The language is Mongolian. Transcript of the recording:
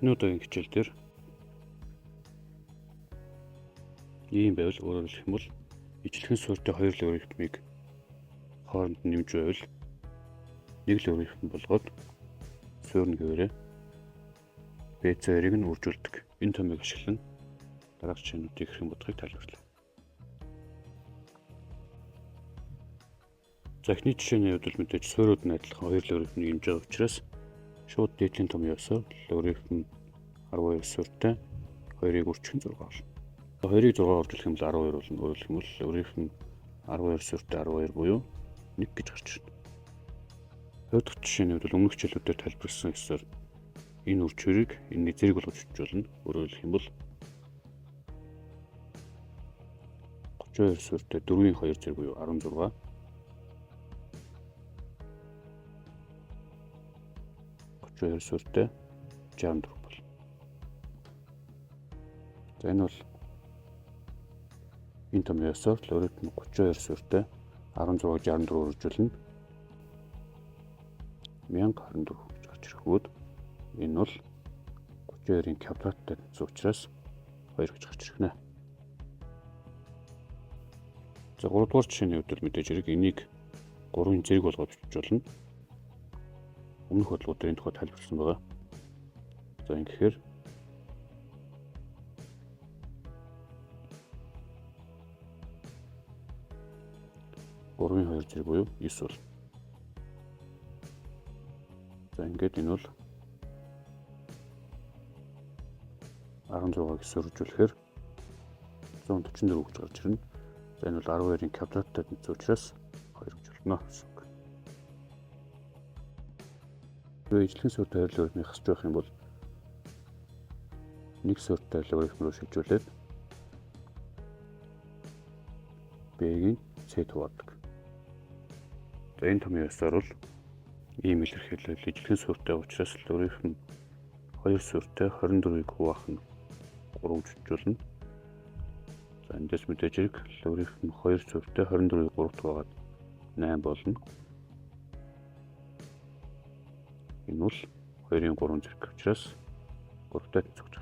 Энэ удаагийн хичээл дээр ийм байвал өөрөөр хэлэх юм бол ижлэхэн суурьтай хоёр логарифмыг хооронд нь нэмж байвал нэг логарифм болгоод суурь нь гэвээрээ BC2-ыг нь үржүүлдэг. Энэ томыг ашиглан дараах жишээнүүдийг хэрхэн бодохыг тайлбарлая. За эхний жишээний хувьд л мэдээж суурьуд нь адилхан хоёр логарифмыг нэмж байгаа учраас шууд дээдлийн том явсаар логарифм 12 суурьтай 2-ыг үржих нь 6 болно. 2-ыг 6 үржүүлэх юм бол 12 болно. Өөрөөр хэлбэл логарифм 12 суурьтай 12 буюу 1 гэж гарч ирнэ. Хоёр дахь жишээний хувьд өмнөх хичээлүүдээр тайлбарласан ёсоор энэ үржүүрийг энэний зэрэг болгож бичүүлнэ. Өөрөөр хэлэх юм бол 32 суурьтай 4-ийн 2 зэрэг буюу 16. 32 суурьтай 64 бол. За энэ бол энэ том ясаар логарифм 32 суурьтай 16-г 64 үржүүлнэ. 1024 гэж гарч ирэх бөгөөд энэ бол 32-ын квадраттай тэнцүү учраас 2 гэж гарч ирнэ. За 3 дугаар жишээний хувьд мэдээж хэрэг энийг 3-ын зэрэг болгоод бичүүлнэ. Өмнөх бодлогууд дээр энэ тухай тайлбарласан байгаа. За ингэхээр 3-ын 2 зэрэг буюу 9 бол. За ингээд энэ бол 16-г 9-оор үржүүлэхээр 144 гэж гарч ирнэ. За энэ бол 12-ын квадраттай тэнцүү учраас 2 гэж болно. Ижлэхэн суурьтай хоёр логарифмыг хасж байх юм бол нэг суурьтай логарифм руу шилжүүлээд B-ийг C хувадаг. За энэ томьёо ёсоор бол ийм илэрхийлэл ижлэхэн суурьтай учраас логарифм 2 суурьтай 24-ийг хуваах нь 3 гэж бичүүлнэ. За эндээс мэдээж хэрэг логарифм 2 суурьтай 24-ийг 3-т хаваад 8 болно. Энэ бол 2-ын 3 зэрэг учраас 3-тай тэнцвэрч